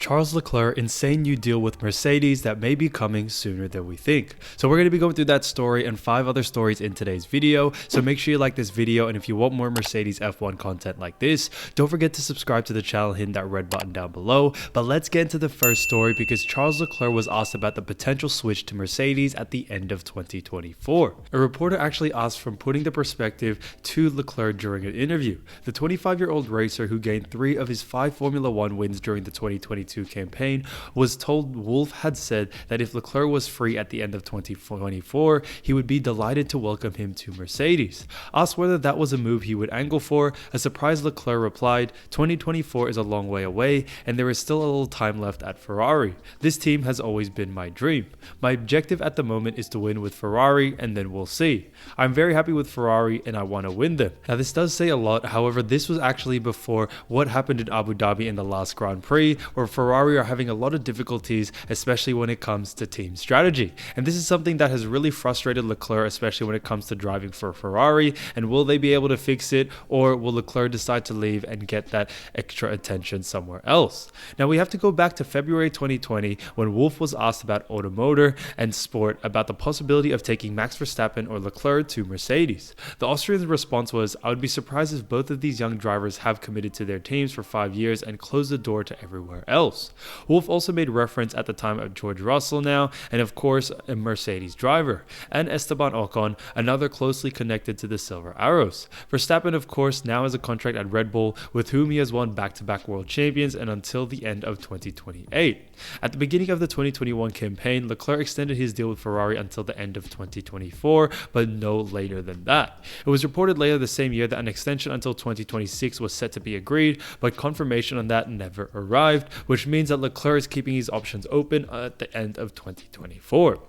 Charles Leclerc insane new deal with Mercedes that may be coming sooner than we think. So we're going to be going through that story and 5 other stories in today's video. So make sure you like this video, and if you want more Mercedes F1 content like this, don't forget to subscribe to the channel, hitting that red button down below. But let's get into the first story, because Charles Leclerc was asked about the potential switch to Mercedes at the end of 2024. A reporter actually asked from putting the perspective to Leclerc during an interview. The 25-year-old racer, who gained 3 of his 5 Formula 1 wins during the 2022 campaign, was told Wolff had said that if Leclerc was free at the end of 2024, he would be delighted to welcome him to Mercedes. Asked whether that was a move he would angle for, a surprised Leclerc replied, "2024 is a long way away, and there is still a little time left at Ferrari. This team has always been my dream. My objective at the moment is to win with Ferrari, and then we'll see. I'm very happy with Ferrari, and I want to win them." Now, this does say a lot. However, this was actually before what happened in Abu Dhabi in the last Grand Prix, where Ferrari are having a lot of difficulties, especially when it comes to team strategy. And this is something that has really frustrated Leclerc, especially when it comes to driving for Ferrari. And will they be able to fix it, or will Leclerc decide to leave and get that extra attention somewhere else? Now, we have to go back to February 2020, when Wolff was asked about automotive and sport about the possibility of taking Max Verstappen or Leclerc to Mercedes. The Austrian's response was, "I would be surprised if both of these young drivers have committed to their teams for 5 years and closed the door to everywhere else." Wolff also made reference at the time of George Russell now, and of course a Mercedes driver, and Esteban Ocon, another closely connected to the Silver Arrows. Verstappen, of course, now has a contract at Red Bull, with whom he has won back-to-back world champions and until the end of 2028. At the beginning of the 2021 campaign, Leclerc extended his deal with Ferrari until the end of 2024, but no later than that. It was reported later the same year that an extension until 2026 was set to be agreed, but confirmation on that never arrived, which means that Leclerc is keeping his options open at the end of 2024.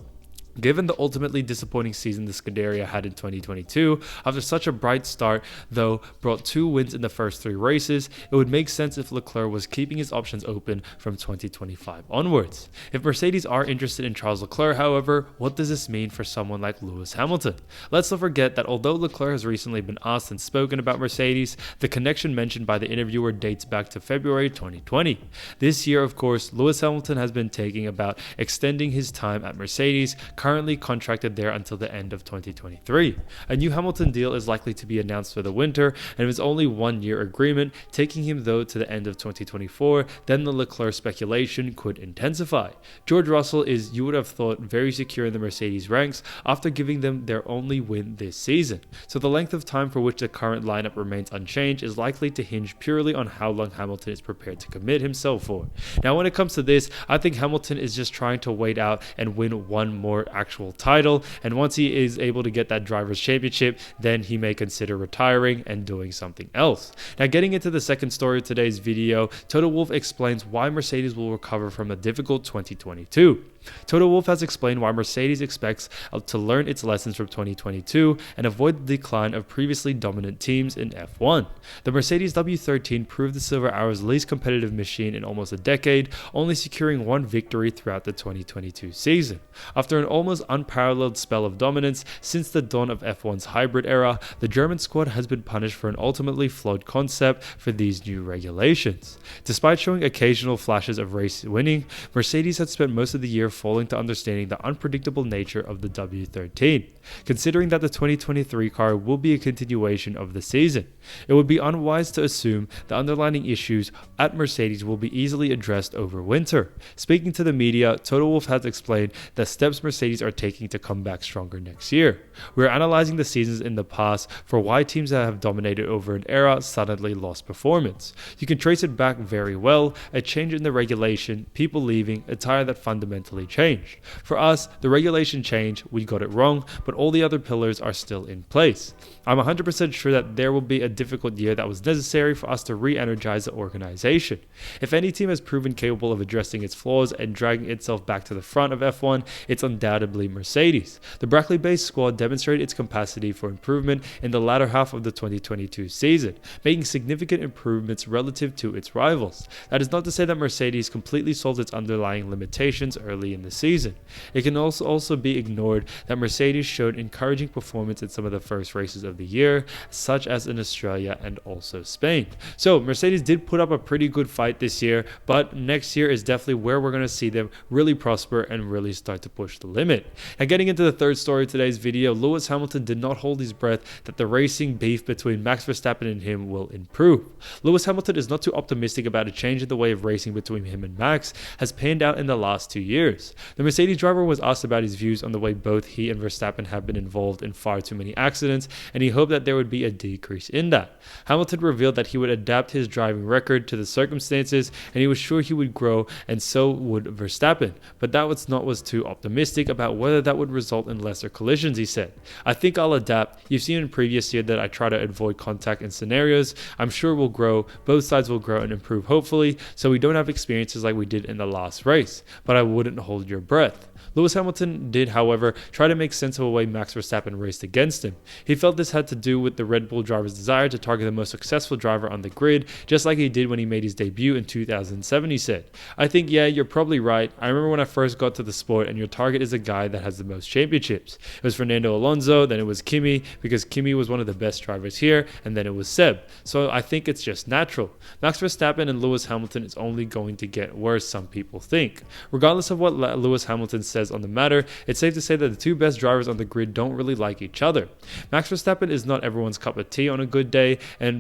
Given the ultimately disappointing season the Scuderia had in 2022, after such a bright start, though brought 2 wins in the first 3 races, it would make sense if Leclerc was keeping his options open from 2025 onwards. If Mercedes are interested in Charles Leclerc, however, what does this mean for someone like Lewis Hamilton? Let's not forget that although Leclerc has recently been asked and spoken about Mercedes, the connection mentioned by the interviewer dates back to February 2020. This year, of course, Lewis Hamilton has been talking about extending his time at Mercedes, currently contracted there until the end of 2023. A new Hamilton deal is likely to be announced for the winter, and it was only 1-year agreement, taking him though to the end of 2024. Then the Leclerc speculation could intensify. George Russell is, you would have thought, very secure in the Mercedes ranks after giving them their only win this season. So the length of time for which the current lineup remains unchanged is likely to hinge purely on how long Hamilton is prepared to commit himself for. Now, when it comes to this, I think Hamilton is just trying to wait out and win one more actual title, and once he is able to get that driver's championship, then he may consider retiring and doing something else. Now, getting into the second story of today's video, Toto Wolff explains why Mercedes will recover from a difficult 2022. Toto Wolff has explained why Mercedes expects to learn its lessons from 2022 and avoid the decline of previously dominant teams in F1. The Mercedes W13 proved the Silver Arrows' least competitive machine in almost a decade, only securing 1 victory throughout the 2022 season. After an almost unparalleled spell of dominance since the dawn of F1's hybrid era, the German squad has been punished for an ultimately flawed concept for these new regulations. Despite showing occasional flashes of race winning, Mercedes had spent most of the year falling to understanding the unpredictable nature of the W13, considering that the 2023 car will be a continuation of the season. It would be unwise to assume the underlying issues at Mercedes will be easily addressed over winter. Speaking to the media, Toto Wolff has explained the steps Mercedes are taking to come back stronger next year. We are analyzing the seasons in the past for why teams that have dominated over an era suddenly lost performance. You can trace it back very well: a change in the regulation, people leaving, a tire that fundamentally changed. For us, the regulation changed, we got it wrong, but all the other pillars are still in place. I'm 100% sure that there will be a difficult year that was necessary for us to re-energize the organization. If any team has proven capable of addressing its flaws and dragging itself back to the front of F1, it's undoubtedly Mercedes. The Brackley-based squad demonstrated its capacity for improvement in the latter half of the 2022 season, making significant improvements relative to its rivals. That is not to say that Mercedes completely solved its underlying limitations early early in the season. It can also be ignored that Mercedes showed encouraging performance in some of the first races of the year, such as in Australia and also Spain. So Mercedes did put up a pretty good fight this year, but next year is definitely where we're going to see them really prosper and really start to push the limit. Now, getting into the third story of today's video, Lewis Hamilton did not hold his breath that the racing beef between Max Verstappen and him will improve. Lewis Hamilton is not too optimistic about a change in the way of racing between him and Max has panned out in the last 2 years. The Mercedes driver was asked about his views on the way both he and Verstappen have been involved in far too many accidents, and he hoped that there would be a decrease in that. Hamilton revealed that he would adapt his driving record to the circumstances, and he was sure he would grow, and so would Verstappen, but that was too optimistic about whether that would result in lesser collisions, he said. I think I'll adapt. You've seen in previous year that I try to avoid contact in scenarios. I'm sure we'll grow. Both sides will grow and improve, hopefully, so we don't have experiences like we did in the last race, but I wouldn't hold your breath. Lewis Hamilton did, however, try to make sense of the way Max Verstappen raced against him. He felt this had to do with the Red Bull driver's desire to target the most successful driver on the grid, just like he did when he made his debut in 2007, he said. I think, yeah, you're probably right. I remember when I first got to the sport and your target is a guy that has the most championships. It was Fernando Alonso, then it was Kimi, because Kimi was one of the best drivers here, and then it was Seb. So I think it's just natural. Max Verstappen and Lewis Hamilton is only going to get worse, some people think. Regardless of what Lewis Hamilton says on the matter, it's safe to say that the two best drivers on the grid don't really like each other. Max Verstappen is not everyone's cup of tea on a good day,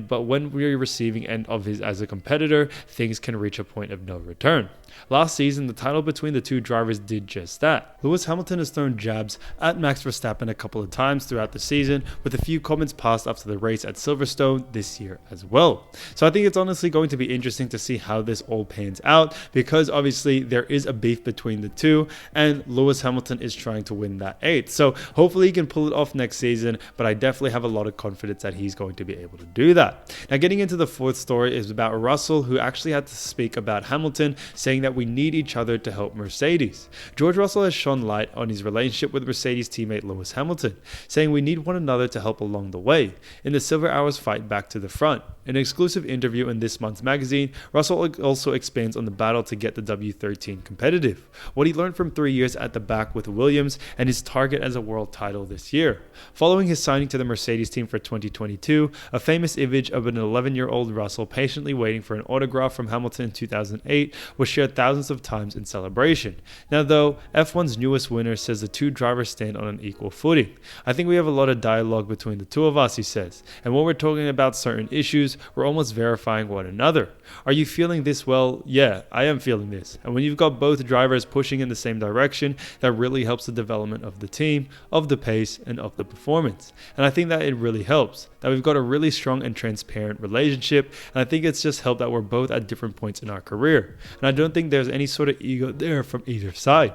but when we're receiving end of his as a competitor, things can reach a point of no return. Last season, the title between the two drivers did just that. Lewis Hamilton has thrown jabs at Max Verstappen a couple of times throughout the season, with a few comments passed after the race at Silverstone this year as well. So I think it's honestly going to be interesting to see how this all pans out, because obviously there is a beef between the two, and Lewis Hamilton is trying to win that 8th. So hopefully he can pull it off next season, but I definitely have a lot of confidence that he's going to be able to do that. Now, getting into the fourth story is about Russell, who actually had to speak about Hamilton, saying that we need each other to help Mercedes. George Russell has shone light on his relationship with Mercedes teammate Lewis Hamilton, saying we need one another to help along the way in the Silver Hours fight back to the front. In an exclusive interview in this month's magazine, Russell also expands on the battle to get the W13 competitive, what he learned from 3 years at the back with Williams, and his target as a world title this year. Following his signing to the Mercedes team for 2022, a famous image of an 11-year-old Russell patiently waiting for an autograph from Hamilton in 2008 was shared thousands of times in celebration. Now though, F1's newest winner says the two drivers stand on an equal footing. I think we have a lot of dialogue between the two of us, he says, and when we're talking about certain issues, we're almost verifying one another. Are you feeling this? Well, yeah, I am feeling this. And when you've got both drivers pushing in the same direction, that really helps the development of the team, of the pace, and of the performance. And I think that it really helps, that we've got a really strong and transparent relationship, and I think it's just helped that we're both at different points in our career. And I don't think there's any sort of ego there from either side.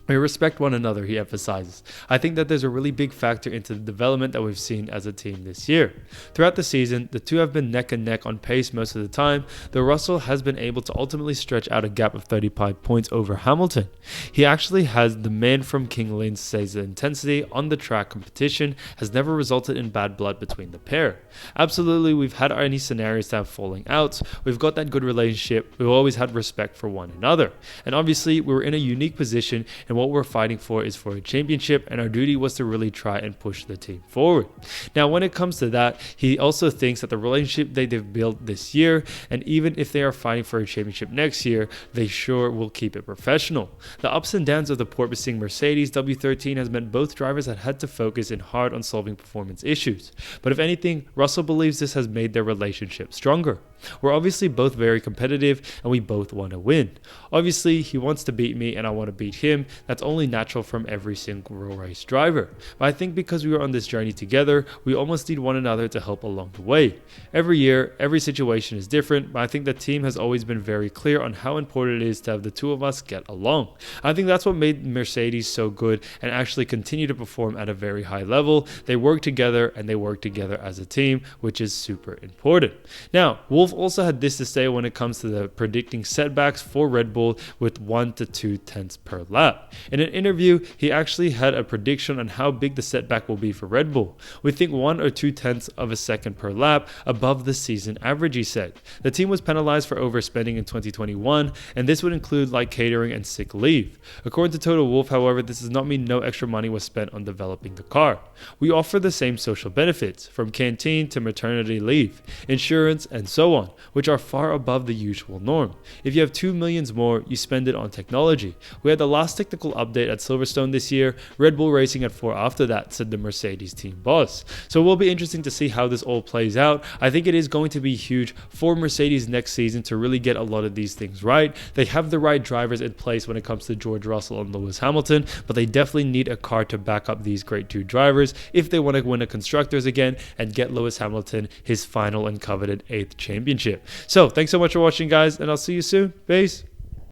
We respect one another, he emphasizes. I think that there's a really big factor into the development that we've seen as a team this year. Throughout the season, the two have been neck and neck on pace most of the time, though Russell has been able to ultimately stretch out a gap of 35 points over Hamilton. He actually has the man from King Lane says the intensity on the track competition has never resulted in bad blood between the pair. Absolutely, we've had any scenarios to have falling outs. We've got that good relationship. We've always had respect for one another. And obviously, we were in a unique position, and what we're fighting for is for a championship, and our duty was to really try and push the team forward. Now, when it comes to that, he also thinks that the relationship they've built this year, and even if they are fighting for a championship next year, they sure will keep it professional. The ups and downs of the porpoising Mercedes W13 has meant both drivers have had to focus in hard on solving performance issues. But if anything, Russell believes this has made their relationship stronger. We're obviously both very competitive, and we both want to win. Obviously, he wants to beat me and I want to beat him. That's only natural from every single race driver. But I think because we were on this journey together, we almost need one another to help along the way. Every year, every situation is different, but I think the team has always been very clear on how important it is to have the two of us get along. I think that's what made Mercedes so good and actually continue to perform at a very high level. They work together and they work together as a team, which is super important. Now, Wolff Wolff also had this to say when it comes to the predicting setbacks for Red Bull with 1 to 2 tenths per lap. In an interview, he actually had a prediction on how big the setback will be for Red Bull. We think 1 or 2 tenths of a second per lap above the season average, he said. The team was penalized for overspending in 2021, and this would include like catering and sick leave. According to Toto Wolff, however, this does not mean no extra money was spent on developing the car. We offer the same social benefits, from canteen to maternity leave, insurance, and so on, which are far above the usual norm. If you have 2 million more, you spend it on technology. We had the last technical update at Silverstone this year, Red Bull racing at 4 after that, said the Mercedes team boss. So it will be interesting to see how this all plays out. I think it is going to be huge for Mercedes next season to really get a lot of these things right. They have the right drivers in place when it comes to George Russell and Lewis Hamilton, but they definitely need a car to back up these great two drivers if they want to win a Constructors again and get Lewis Hamilton his final and coveted 8th championship. So thanks so much for watching, guys, and I'll see you soon. Peace.